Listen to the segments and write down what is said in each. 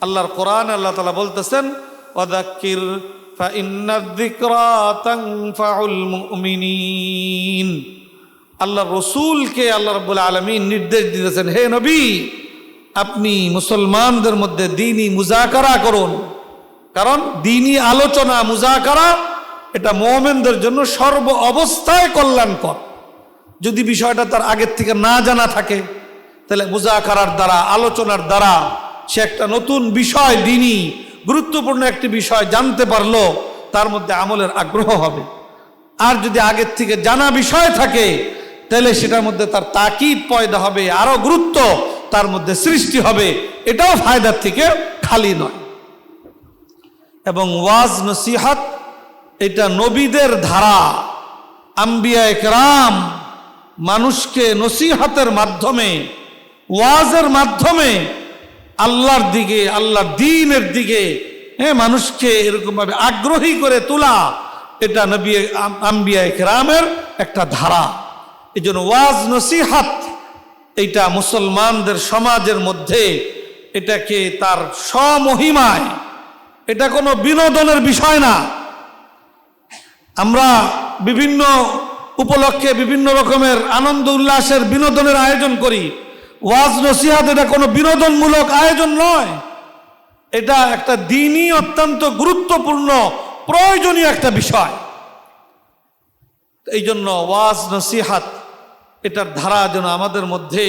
আল্লাহর কোরআন আল্লাহ তাআলা বলতেছেন ওয়াযাক্কির ফাইন্নায-যিকরা তানফাউল মুমিনিন। আল্লাহ রসুলকে আল্লাহ রাব্বুল আলামিন নির্দেশ দিতেছেন, হে নবী, আপনি মুসলমানদের মধ্যে দ্বীনি মুযাকারা করুন। কারণ দ্বীনি আলোচনা, মুযাকারা এটা মুমিনদের জন্য সর্ব অবস্থায় কল্যাণকর। যদি বিষয়টা তার আগের থেকে না জানা থাকে, তাহলে মুযাকারার দ্বারা, আলোচনার দ্বারা সে একটা নতুন বিষয়, দ্বীনি গুরুত্বপূর্ণ একটি বিষয় জানতে পারলো, তার মধ্যে আমলের আগ্রহ হবে। আর যদি আগের থেকে জানা বিষয় থাকে, তাহলে সেটার মধ্যে তার তাকিদ পয়দা হবে, আরো গুরুত্ব তার মধ্যে সৃষ্টি হবে। এটাও ফায়দার থেকে খালি নয়। এবং ওয়াজ নসিহাত এটা নবীদের ধারা। আম্বিয়ায়ে কেরাম মানুষকে নসিহাতের মাধ্যমে, ওয়াজের মাধ্যমে আল্লাহর দিকে, আল্লাহর দ্বীনের দিকে মানুষকে এরকমভাবে আগ্রহী করে তোলা, এটা নবী আম্বিয়ায়ে কেরামের একটা ধারা। এই জন্য ওয়াজ নসিহাত এইটা মুসলমানদের সমাজের মধ্যে এটাকে তার স্বমহিমায়, এটা কোনো বিনোদনের বিষয় না। আমরা বিভিন্ন উপলক্ষে বিভিন্ন রকমের আনন্দ উল্লাসের বিনোদনের আয়োজন করি। ওয়াজ নসিহাত এটা কোনো বিনোদনমূলক আয়োজন নয়, এটা একটা দ্বীনি অত্যন্ত গুরুত্বপূর্ণ প্রয়োজনীয় একটা বিষয়। এই জন্য ওয়াজ নসিহাত এটার ধারা যেন আমাদের মধ্যে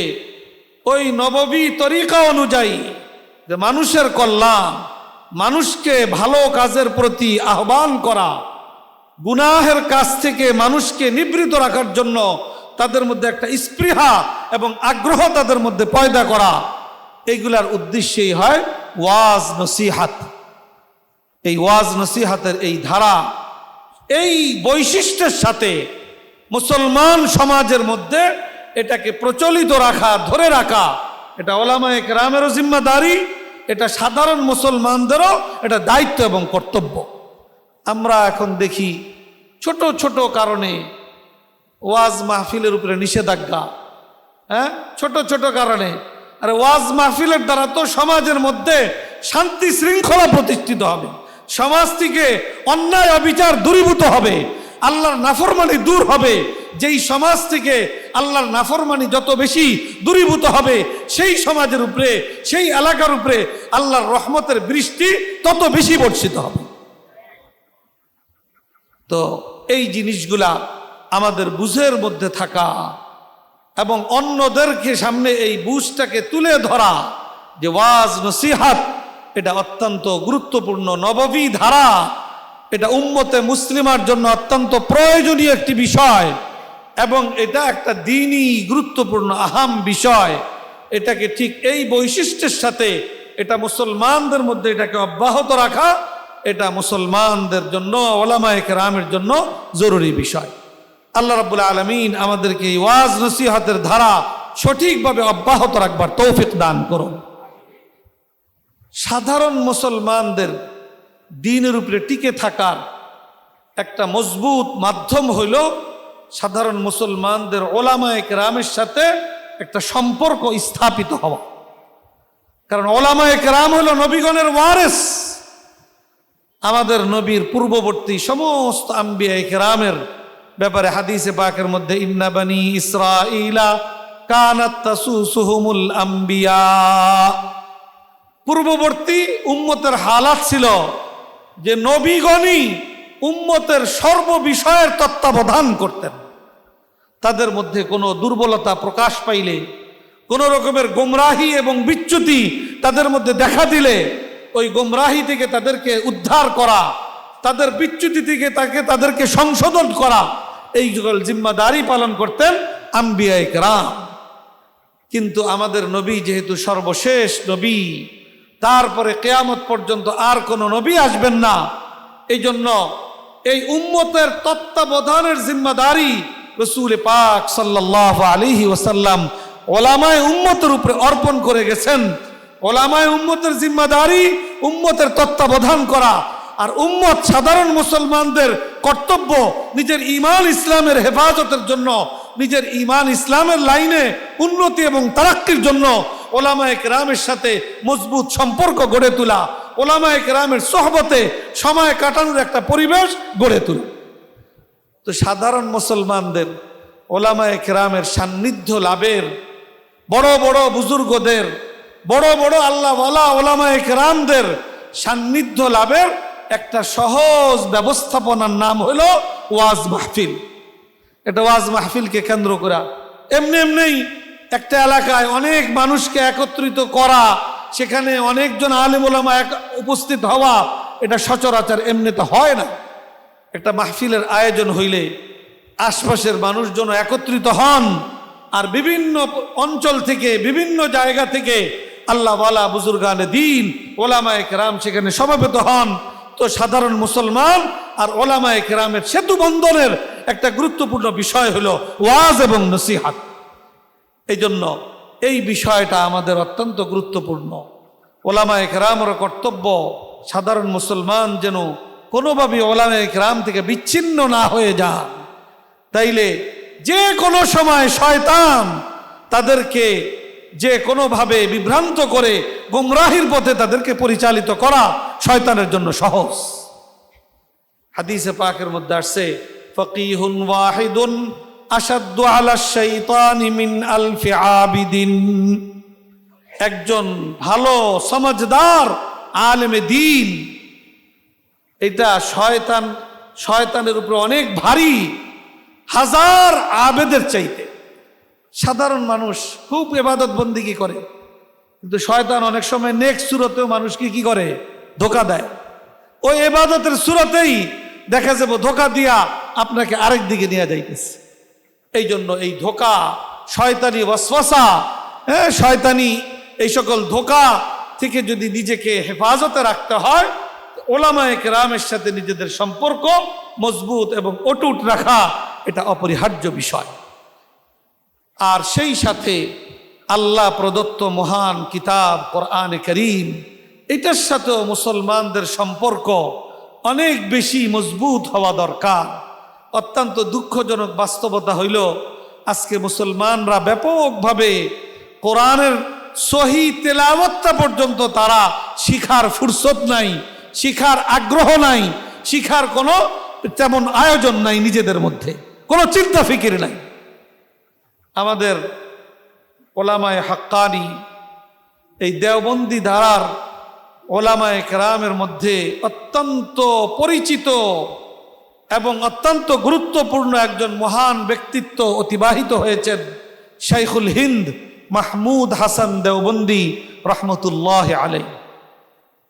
ওই নববী তরিকা অনুযায়ী, যে মানুষের কল্যাণ, মানুষকে ভালো কাজের প্রতি আহ্বান করা, গুনাহের কাজ থেকে মানুষকে নিবৃত রাখার জন্য তাদের মধ্যে একটা স্পৃহা এবং আগ্রহ তাদের মধ্যে পয়দা করা, এইগুলার উদ্দেশ্যেই হয় ওয়াজ নসিহাত। এই ওয়াজ নসিহাতের এই ধারা, এই বৈশিষ্ট্যের সাথে মুসলমান সমাজের মধ্যে এটাকে প্রচলিত রাখা, ধরে রাখা, এটা উলামায়ে কেরামেরও জিম্মাদারি, এটা সাধারণ মুসলমানদেরও এটা দায়িত্ব এবং কর্তব্য। আমরা এখন দেখি ছোট ছোট কারণে ওয়াজ মাহফিলের উপরে নিষেধাজ্ঞা, ছোট ছোট কারণে। আর ওয়াজ মাহফিলের দ্বারা তো সমাজের মধ্যে শান্তি শৃঙ্খলা প্রতিষ্ঠিত হবে, সমাজ থেকে অন্যায় অবিচার দূরীভূত হবে, আল্লাহর নাফরমানি দূর হবে। যেই সমাজ থেকে আল্লাহর নাফরমানি যত বেশি দূরীভূত হবে, সেই সমাজের উপরে, সেই এলাকার উপরে আল্লাহর রহমতের বৃষ্টি তত বেশি বর্ষিত হবে। তো এই জিনিসগুলা আমাদের বুঝের মধ্যে থাকা এবং অন্যদেরকে সামনে এই বুঝটাকে তুলে ধরা যে ওয়াজ নসিহাত এটা অত্যন্ত গুরুত্বপূর্ণ নববী ধারা, এটা উম্মতে মুসলিমার জন্য অত্যন্ত প্রয়োজনীয় একটি বিষয় এবং এটা একটা দ্বীনি গুরুত্বপূর্ণ আহাম বিষয়। এটাকে ঠিক এই বৈশিষ্ট্যের সাথে এটা মুসলমানদের মধ্যে এটাকে অব্যাহত রাখা, এটা মুসলমানদের জন্য, উলামায়ে কেরামের জন্য জরুরি বিষয়। আল্লাহ রাব্বুল আলামিন আমাদেরকে এই ওয়াজ নসিহাতের ধারা সঠিকভাবে অব্যাহত রাখবার তৌফিক দান করুন। সাধারণ মুসলমানদের দ্বীনের উপরে টিকে থাকার একটা মজবুত মাধ্যম হইল সাধারণ মুসলমানদের উলামায়ে কেরামের সাথে একটা সম্পর্ক স্থাপিত হওয়া। কারণ উলামায়ে কেরাম হলো নবীগণের ওয়ারিস। আমাদের নবীর পূর্ববর্তী সমস্ত আম্বিয়ায়ে কেরামের ব্যাপারে হাদিসে পাকের মধ্যে ইন্না বানি ইসরাঈলা কানাত তাসুসুহুমুল আম্বিয়া, পূর্ববর্তী উম্মতের হালাত ছিল যে নবীগণই উম্মতের সর্ববিষয়ের তত্ত্বাবধান করতেন। তাদের মধ্যে কোনো দুর্বলতা প্রকাশ পাইলে, কোনো রকমের গোমরাহি এবং বিচ্যুতি তাদের মধ্যে দেখা দিলে, ওই গোমরাহি থেকে তাদেরকে উদ্ধার করা, তাদের বিচ্যুতি থেকে তাদেরকে সংশোধন করা, এই জিম্মাদারি পালন করতেন আম্বিয়ায়ে কেরাম। কিন্তু আমাদের নবী যেহেতু সর্বশেষ নবী, তারপরে কিয়ামত পর্যন্ত আর কোনো নবী আসবেন না, এই জন্য এই উম্মতের তত্ত্বাবধানের জিম্মাদারি রাসূল পাক সাল্লাল্লাহু আলাইহি ওয়াসাল্লাম উলামায়ে উম্মতের উপরে অর্পণ করে গেছেন। উলামায়ে উম্মতের জিম্মাদারি উম্মতের তত্ত্বাবধান করা, আর উম্মত সাধারণ মুসলমানদের কর্তব্য নিজের ঈমান ইসলামের হেফাজতের জন্য, নিজের ঈমান ইসলামের লাইনে উন্নতি এবং তারাক্কির জন্য ওলামায়ে কেরামের সাথে মজবুত সম্পর্ক গড়ে তোলা, ওলামায়ে কেরামের সোহবতে সময় কাটানোর একটা পরিবেশ গড়ে তোলা। তো সাধারণ মুসলমানদের ওলামায়ে কেরামের সান্নিধ্য লাভের, বড় বড় বুজুর্গদের, বড় বড় আল্লাহওয়ালা ওলামায়ে কেরামদের সান্নিধ্য লাভের একটা সহজ ব্যবস্থাপনার নাম হলো ওয়াজ মাহফিল। এটা ওয়াজ মাহফিলকে কেন্দ্র করা, এমনি এমনি একটা এলাকায় অনেক মানুষকে একত্রিত করা, সেখানে অনেকজন আলেম ওলামা উপস্থিত হওয়া, এটা সচরাচর এমনিতে হয় না। একটা মাহফিলের আয়োজন হইলে আশপাশের মানুষজন একত্রিত হন, আর বিভিন্ন অঞ্চল থেকে বিভিন্ন জায়গা থেকে আল্লাহওয়ালা বুজুর্গানে দ্বীন ওলামায়ে কেরাম সেখানে সমবেত হন। তো সাধারণ মুসলমান আর ওলামায়ে কেরামের সেতু বন্ধনের একটা গুরুত্বপূর্ণ বিষয় হলো ওয়াজ এবং নসিহাত। এই জন্য এই বিষয়টা আমাদের অত্যন্ত গুরুত্বপূর্ণ। ওলামায়ে কেরামের কর্তব্য সাধারণ মুসলমান যেন কোনোভাবে ওলামায়ে কেরাম থেকে বিচ্ছিন্ন না হয়ে যান। তাইলে যে কোনো সময় শয়তান তাদেরকে যে কোনোভাবে বিভ্রান্ত করে গুমরাহির পথে তাদেরকে পরিচালিত করা শয়তানের জন্য সহজ। হাদিসে পাকের মধ্যে আসছে, ফকিহুন ওয়াহিদুন আশাদ্দু আলা শাইতানি মিন আলফি আবিদিন। একজন ভালো সমাজদার আলেমে দ্বীন, এটা শয়তানের উপরে অনেক ভারী, হাজার আবেদের চাইতে। সাধারণ মানুষ খুব ইবাদত বন্দিগি করে, কিন্তু শয়তান অনেক সময় নেক সুরতেও মানুষকে কি করে, ধোকা দেয়। ওই ইবাদতের সুরতেই দেখা যাবে ধোকা দিয়া আপনাকে আরেক দিকে নিয়ে যাইতেছে। এই জন্য এই ধোকা, শয়তানি ওয়াসওয়াসা, শয়তানি এই সকল ধোকা থেকে যদি নিজেকে হেফাজতে রাখতে হয়, ওলামায়ে কেরামের সাথে নিজেদের সম্পর্ক মজবুত এবং অটুট রাখা এটা অপরিহার্য বিষয়। আর সেই সাথে আল্লাহ প্রদত্ত মহান কিতাব কোরআনে কারীম, এটার সাথেও মুসলমানদের সম্পর্ক অনেক বেশি মজবুত হওয়া দরকার। অত্যন্ত দুঃখজনক বাস্তবতা হইল আজকে মুসলমানরা ব্যাপকভাবে কোরআনের সহি তেলাওয়াতটা পর্যন্ত তারা শিখার ফুরসত নাই, শিখার আগ্রহ নাই, শিখার কোনো তেমন আয়োজন নাই, নিজেদের মধ্যে কোনো চিন্তা ফিকির নাই। আমাদের ওলামায়ে হাক্কানি এই দেওবন্দি ধারার ওলামায়ে কেরামের মধ্যে অত্যন্ত পরিচিত এবং অত্যন্ত গুরুত্বপূর্ণ একজন মহান ব্যক্তিত্ব অতিবাহিত হয়েছেন, শাইখুল হিন্দ মাহমুদ হাসান দেওবন্দি রহমতুল্লাহ আলাইহি।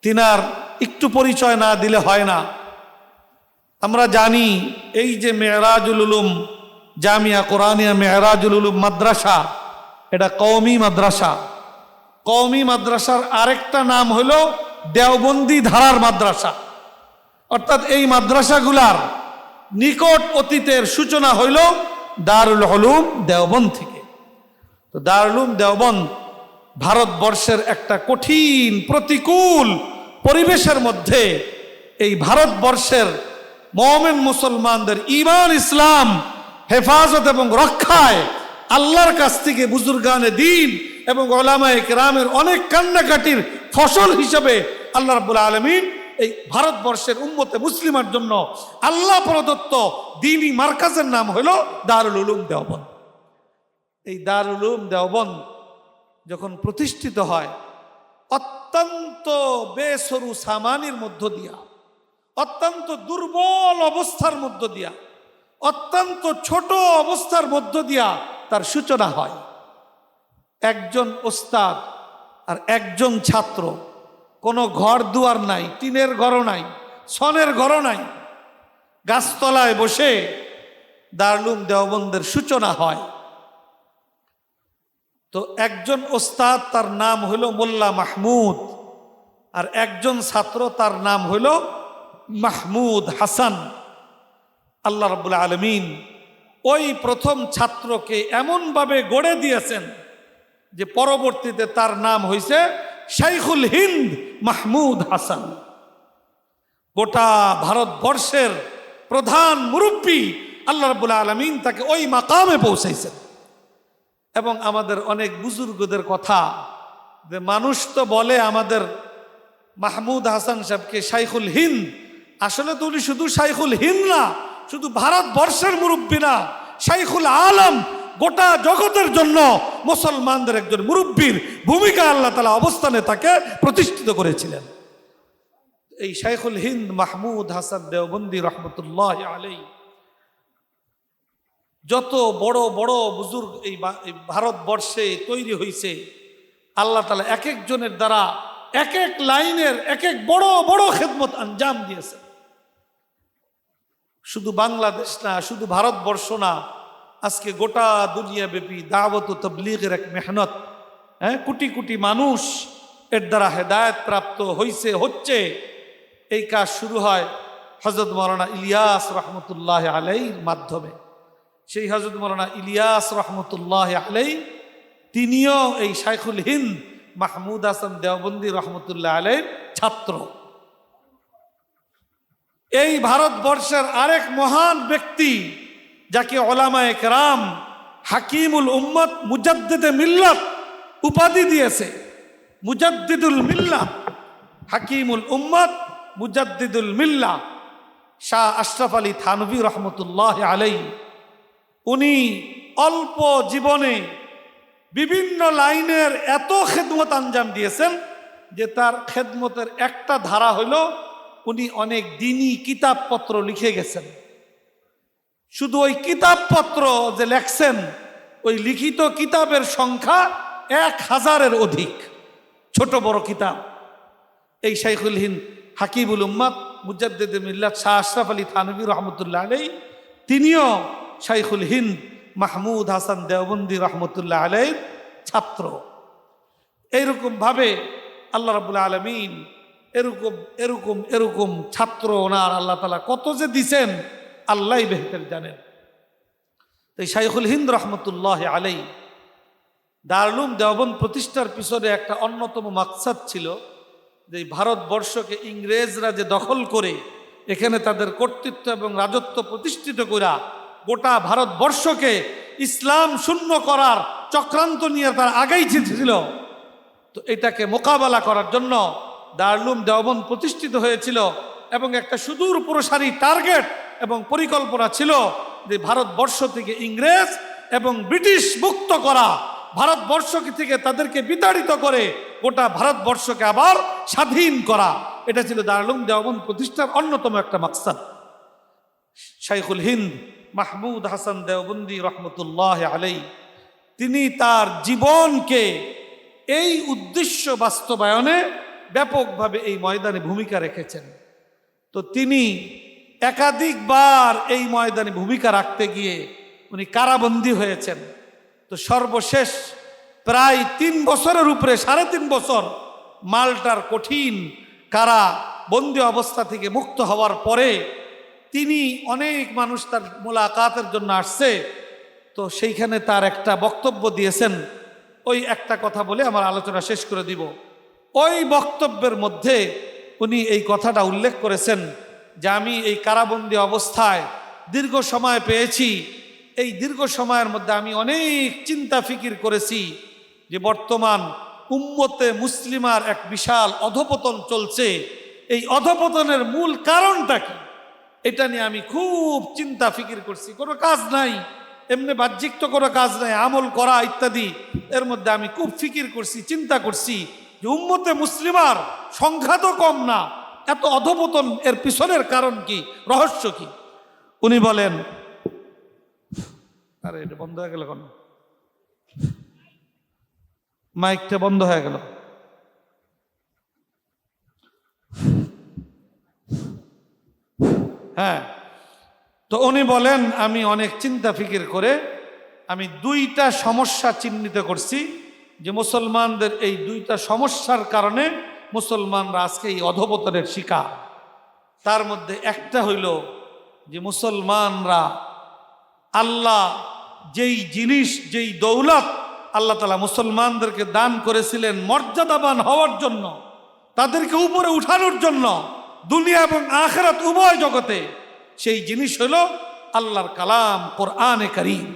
তিনার একটু পরিচয় না দিলে হয় না। আমরা জানি এই যে মেরাজুল উলুম জামিয়া কোরআনিয়া মেরাজুল উলুম মাদ্রাসা, এটা কওমি মাদ্রাসা। কওমি মাদ্রাসার আরেকটা নাম হলো দেওবন্দি ধারার মাদ্রাসা। অর্থাৎ এই মাদ্রাসাগুলার নিকট অতীতের সূচনা হইল দারুল উলুম দেওবন্দ থেকে। তো দারুল উলুম দেওবন্দ ভারতবর্ষের একটা কঠিন প্রতিকূল পরিবেশের মধ্যে এই ভারতবর্ষের মুমিন মুসলমানদের ঈমান ইসলাম হেফাজত এবং রক্ষায় আল্লাহর কাছ থেকে বুজুর্গানে দ্বীন এবং ওলামায়ে কেরামের অনেক কান্নাকাটির ফসল হিসেবে আল্লাহ রাব্বুল আলামিন এই ভারতবর্ষের উম্মতে মুসলিমার জন্য আল্লাহ প্রদত্ত দ্বীনি মার্কাজের নাম হলো দারুল উলুম দেওবন্দ। এই দারুল উলুম দেওবন্দ যখন প্রতিষ্ঠিত হয়, অত্যন্ত বেসরু সামানির মধ্য দিয়া, অত্যন্ত দুর্বল অবস্থার মধ্য দিয়া, অত্যন্ত ছোট অবস্থার মধ্য দিয়া তার সূচনা হয়। একজন ওস্তাদ আর একজন ছাত্র, কোনো ঘর দুয়ার নাই, টিনের ঘরও নাই, ছনের ঘরও নাই, গাছতলায় বসে দারুল উলুম দেওবন্দের সূচনা হয়। তো একজন ওস্তাদ তার নাম হইল মোল্লা মাহমুদ, আর একজন ছাত্র তার নাম হইল মাহমুদ হাসান। আল্লাহ রাব্বুল আলামিন ওই প্রথম ছাত্রকে এমনভাবে গড়ে দিয়েছেন যে পরবর্তীতে তার নাম হয়েছে শাইখুল হিন্দ মাহমুদ হাসান। গোটা ভারতবর্ষের প্রধান মুরব্বী আল্লাহ রাব্বুল আলামিন তাকে ওই মাকামে পৌঁছাইছেন। এবং আমাদের অনেক বুজুর্গদের কথা যে মানুষ তো বলে আমাদের মাহমুদ হাসান সাহেবকে শাইখুল হিন্দ, আসলে তো উনি শুধু শাইখুল হিন্দ না, শুধু ভারতবর্ষের মুরব্বী না, শাইখুল আলম, গোটা জগতের জন্য মুসলমানদের একজন মুরব্বীর ভূমিকা আল্লাহ তাআলা অবস্থানে তাকে প্রতিষ্ঠিত করেছিলেন। এই শাইখুল হিন্দ মাহমুদ হাসান দেওবন্দি রহমতুল্লাহ আলাইহি যত বড় বড় বুজুর্গ এই ভারতবর্ষে তৈরি হয়েছে, আল্লাহ তাআলা এক একজনের দ্বারা এক এক লাইনের এক এক বড় বড় খেদমত আঞ্জাম দিয়েছে। শুধু বাংলাদেশ না, শুধু ভারতবর্ষ না, আজকে গোটা দুনিয়া ব্যাপী দাওয়াত ও তাবলীগের এক মেহনত, কোটি কোটি মানুষ এর দ্বারা হেদায়েত প্রাপ্ত হয়েছে, হচ্ছে। এই কাজ শুরু হয় হযরত মাওলানা ইলিয়াস রহমতুল্লাহ আলাইহির মাধ্যমে। সেই হযরত মাওলানা ইলিয়াস রহমতুল্লাহ আলাইহি তিনিও এই শাইখুল হিন্দ মাহমুদ হাসান দেওবন্দি রহমতুল্লাহ আলাইহির ছাত্র। এই ভারতবর্ষের আরেক মহান ব্যক্তি যাকে উলামায়ে কেরাম হাকিমুল উম্মত মুজাদ্দিদে মিল্লাত উপাধি দিয়েছে, মুজাদ্দিদুল মিল্লাহ, হাকিমুল উম্মত মুজাদ্দিদুল মিল্লাহ, শাহ আশরাফ আলী থানভী রহমতুল্লাহ আলাইহি। উনি অল্প জীবনে বিভিন্ন লাইনের এত খেদমত আঞ্জাম দিয়েছেন যে তার খেদমতের একটা ধারা হইল উনি অনেক দিনই কিতাবপত্র লিখে গেছেন। শুধু ওই কিতাবপত্র যে লেখছেন, ওই লিখিত কিতাবের সংখ্যা 1000-এর অধিক, ছোট বড় কিতাব। এই শাইখুল হিন্দ হাকিমুল উম্মত মুজাদ্দিদে মিল্লাত শাহ আশরাফ আলী থানভী রহমতুল্লাহ আলাইহি তিনিও শাইখুল হিন্দ মাহমুদ হাসান দেওবন্দি রহমতুল্লাহ আলাইহির ছাত্র। এইরকম ভাবে আল্লাহ রাব্বুল আলামিন এরকম এরকম এরকম ছাত্র ওনার আল্লাহ তাআলা কত যে দিছেন আল্লাহই বেহতর জানেন। এই শাইখুল হিন্দ রহমতুল্লাহ আলাইহি দারুল উলুম দেওবন্দ প্রতিষ্ঠার পিছনে একটা অন্যতম মাকসাদ ছিল যে ভারতবর্ষকে ইংরেজরা যে দখল করে এখানে তাদের কর্তৃত্ব এবং রাজত্ব প্রতিষ্ঠিত করা গোটা ভারতবর্ষকে ইসলাম শূন্য করার চক্রান্ত নিয়ে তার আগেই ছিল। তো এটাকে মোকাবেলা করার জন্য দারুল উলুম দেওবন্দ প্রতিষ্ঠিত হয়েছিল এবং একটা সুদূর প্রসারী টার্গেট এবং পরিকল্পনা ছিল যে ভারতবর্ষ থেকে ইংরেজ এবং ব্রিটিশ মুক্ত করা, ভারতবর্ষ থেকে তাদেরকে বিতাড়িত করে গোটা ভারতবর্ষকে আবার স্বাধীন করা। এটা ছিল দারুল উলুম দেওবন্দ প্রতিষ্ঠার অন্যতম একটা মাকসাদ। শাইখুল হিন্দ মাহমুদ হাসান দেওবন্দি রহমতুল্লাহ আলাইহি তিনি তার জীবনকে এই উদ্দেশ্য বাস্তবায়নে ব্যাপকভাবে এই ময়দানে ভূমিকা রেখেছেন। তো তিনি একাধিকবার এই ময়দানে ভূমিকা রাখতে গিয়ে উনি কারাবন্দী হয়েছেন। তো সর্বশেষ প্রায় 3 বছরের উপরে 3.5 বছর মাল্টার কঠিন কারা বন্দী অবস্থা থেকে মুক্ত হওয়ার পরে তিনি অনেক মানুষ তার মোলাকাতের জন্য আসছে। তো সেইখানে তার একটা বক্তব্য দিয়েছেন। ওই একটা কথা বলে আমার আলোচনা শেষ করে দিব। ওই বক্তব্যের মধ্যে উনি এই কথাটা উল্লেখ করেছেন যে আমি এই কারাবন্দী অবস্থায় দীর্ঘ সময় পেয়েছি। এই দীর্ঘ সময়ের মধ্যে আমি অনেক চিন্তা ফিকির করেছি যে বর্তমান উম্মতে মুসলিমার এক বিশাল অধপতন চলছে। এই অধপতনের মূল কারণটা কি, এটা নিয়ে আমি খুব চিন্তা ফিকির করছি। কোনো কাজ নাই, এমনি বাহ্যিক তো কোনো কাজ নাই, আমল করা ইত্যাদি। এর মধ্যে আমি খুব ফিকির করছি, চিন্তা করছি যে উম্মতে মুসলিমার সংখ্যা তো কম না, এত অধপতন এর পিছনের কারণ কি, রহস্য কি? উনি বলেন, আরে এটা বন্ধ হয়ে গেল কেন, মাইকটা বন্ধ হয়ে গেল। হ্যাঁ, তো উনি বলেন আমি অনেক চিন্তা ফিকির করে আমি 2টা সমস্যা চিহ্নিত করছি যে মুসলমানদের এই 2টা সমস্যার কারণে মুসলমানরা আজকে এই অধপতনের শিকার। তার মধ্যে একটা হইল যে মুসলমানরা আল্লাহ যেই জিনিস, যেই দৌলত আল্লাহ তাআলা মুসলমানদেরকে দান করেছিলেন মর্যাদাবান হওয়ার জন্য, তাদেরকে উপরে উঠানোর জন্য দুনিয়া এবং আখিরাত উভয় জগতে, সেই জিনিস হলো আল্লাহর কালাম কোরআনে কারীম।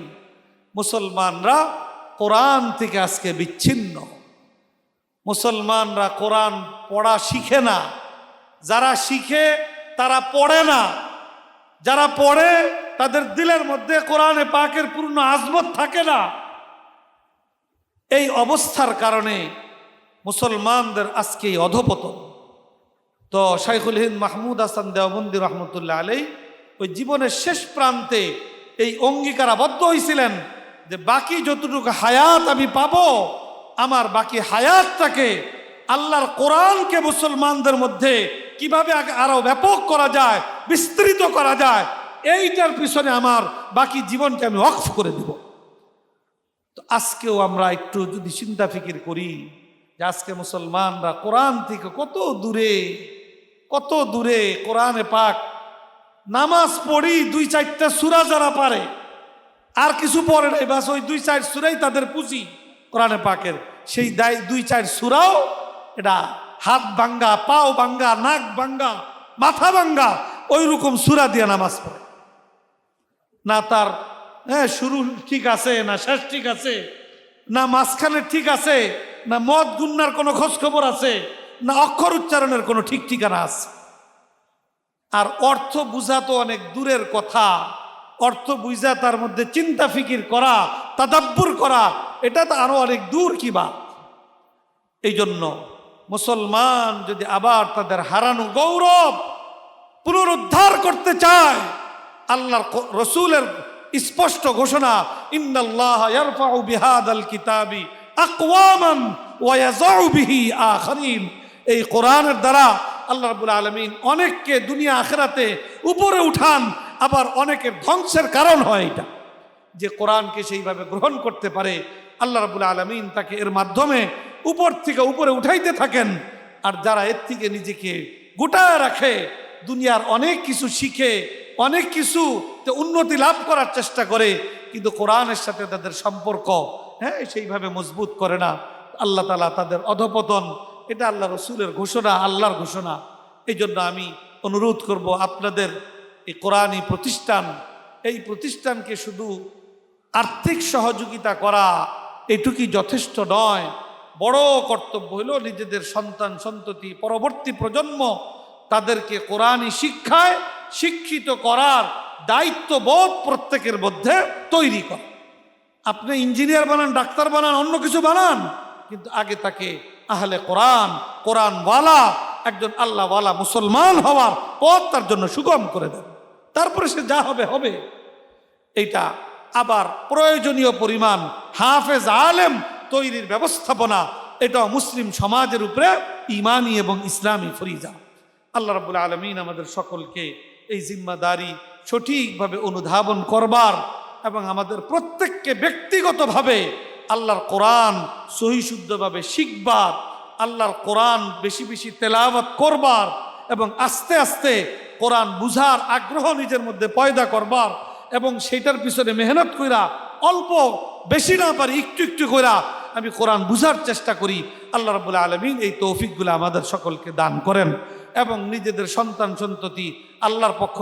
মুসলমানরা কোরআন থেকে আজকে বিচ্ছিন্ন। মুসলমানরা কোরআন পড়া শিখে না, যারা শিখে তারা পড়ে না, যারা পড়ে তাদের দিলের মধ্যে কোরআনে পাকের পূর্ণ আজমত থাকে না। এই অবস্থার কারণে মুসলমানদের আজকে এই অধপতন। তো শাইখুল হিন্দ মাহমুদ হাসান দেওবন্দি রহমতুল্লাহ আলাইহি ওই জীবনের শেষ প্রান্তে এই অঙ্গীকারাবদ্ধ হয়েছিলেন যে বাকি যতটুকু হায়াত আমি পাবো, আমার বাকি হায়াতটাকে আল্লাহর কোরআনকে মুসলমানদের মধ্যে কিভাবে আরো ব্যাপক করা যায়, বিস্তৃত করা যায়, এইটার পিছনে আমার বাকি জীবনকে আমি ওয়াকফ করে দিব। তো আজকেও আমরা একটু যদি চিন্তা ফিকির করি যে আজকে মুসলমানরা কোরআন থেকে কত দূরে, কোরআনে পাক নামাজ পড়ি 2-4টা সূরা যারা পারে, আর কিছু পড়ে নাই, বাস ওই 2-4 সূরাই তাদের পুঁজি কোরআনে পাকের। সেই 2-4 সূরাও এটা হাত ভাঙ্গা, পাও ভাঙ্গা, নাক ভাঙ্গা, মাথা ভাঙ্গা ওই রকম সূরা দিয়ে নামাজ পড়ে না। তার শুরু ঠিক আছে না, শেষ ঠিক আছে না, মাঝখানে ঠিক আছে না, মদ গুন্নার কোনো খোঁজ খবর আছে না, অক্ষর উচ্চারণের কোনো ঠিক ঠিকানা আছে। আর অর্থ বুঝা তো অনেক দূরের কথা, অর্থ বুঝা তার মধ্যে চিন্তা ফিকির করা, তাদাব্বুর করা, এটা তো আরো অনেক দূর কি বা। এই জন্য মুসলমান যদি আবার তাদের হারানো গৌরব পুনরুদ্ধার করতে চায়, আল্লাহর রসুলের স্পষ্ট ঘোষণা, ইন্নাল্লাহা ইয়ারফাউ বিহাদাল কিতাবি আকওয়ামান ওয়া ইয়াযাউ বিহি আখারিন। এই কোরআনের দ্বারা আল্লাহ রাব্বুল আলামিন অনেককে দুনিয়া আখিরাতে উপরে উঠান, আবার অনেকের ধ্বংসের কারণ হয় এটা। যে কোরআনকে সেইভাবে গ্রহণ করতে পারে আল্লাহ রাব্বুল আলামিন তাকে এর মাধ্যমে উপর থেকে উপরে উঠাইতে থাকেন। আর যারা এর থেকে নিজেকে গোটায় রাখে, দুনিয়ার অনেক কিছু শিখে, অনেক কিছু উন্নতি লাভ করার চেষ্টা করে, কিন্তু কোরআনের সাথে তাদের সম্পর্ক সেইভাবে মজবুত করে না, আল্লাহ তাআলা তাদের অধপতন। এটা আল্লাহ রসুলের ঘোষণা, আল্লাহর ঘোষণা। এই জন্য আমি অনুরোধ করব আপনাদের এই কোরআনী প্রতিষ্ঠান, এই প্রতিষ্ঠানকে শুধু আর্থিক সহযোগিতা করা এটুকুই যথেষ্ট নয়। বড় কর্তব্য হলো নিজেদের সন্তান সন্ততি, পরবর্তী প্রজন্ম, তাদেরকে কোরআনী শিক্ষায় শিক্ষিত করার দায়িত্ববোধ প্রত্যেকের মধ্যে তৈরি করা। আপনি ইঞ্জিনিয়ার বানান, ডাক্তার বানান, অন্য কিছু বানান, কিন্তু আগে তাকে আহলে কোরআন, কোরআনওয়ালা, একজন আল্লাহওয়ালা মুসলমান হওয়ার পথ তার জন্য সুগম করে দেন। তারপরে সে যা হবে হবে। এইটা আবার প্রয়োজনীয় পরিমাণ হাফেজ আলেম তৈরির ব্যবস্থাপনা, এটাও মুসলিম সমাজের উপরে ইমানি এবং ইসলামী ফরিজা। আল্লাহ রাব্বুল আলামিন আমাদের সকলকে এই জিম্মাদারি সঠিকভাবে অনুধাবন করবার এবং আমাদের প্রত্যেককে ব্যক্তিগতভাবে আল্লাহর কোরআন সহিশুদ্ধভাবে শিখবার, আল্লাহর কোরআন বেশি বেশি তেলাওয়াত করবার এবং আস্তে আস্তে কোরআন বুঝার আগ্রহ নিজের মধ্যে পয়দা করবার এবং সেটার পিছনে মেহনত কইরা, অল্প বেশি না পারি একটু একটু কইরা আমি কোরআন বুঝার চেষ্টা করি। আল্লাহ রাব্বুল আলামিন এই তৌফিকগুলো আমাদের সকলকে দান করেন এবং নিজেদের সন্তান সন্ততি আল্লাহর পক্ষ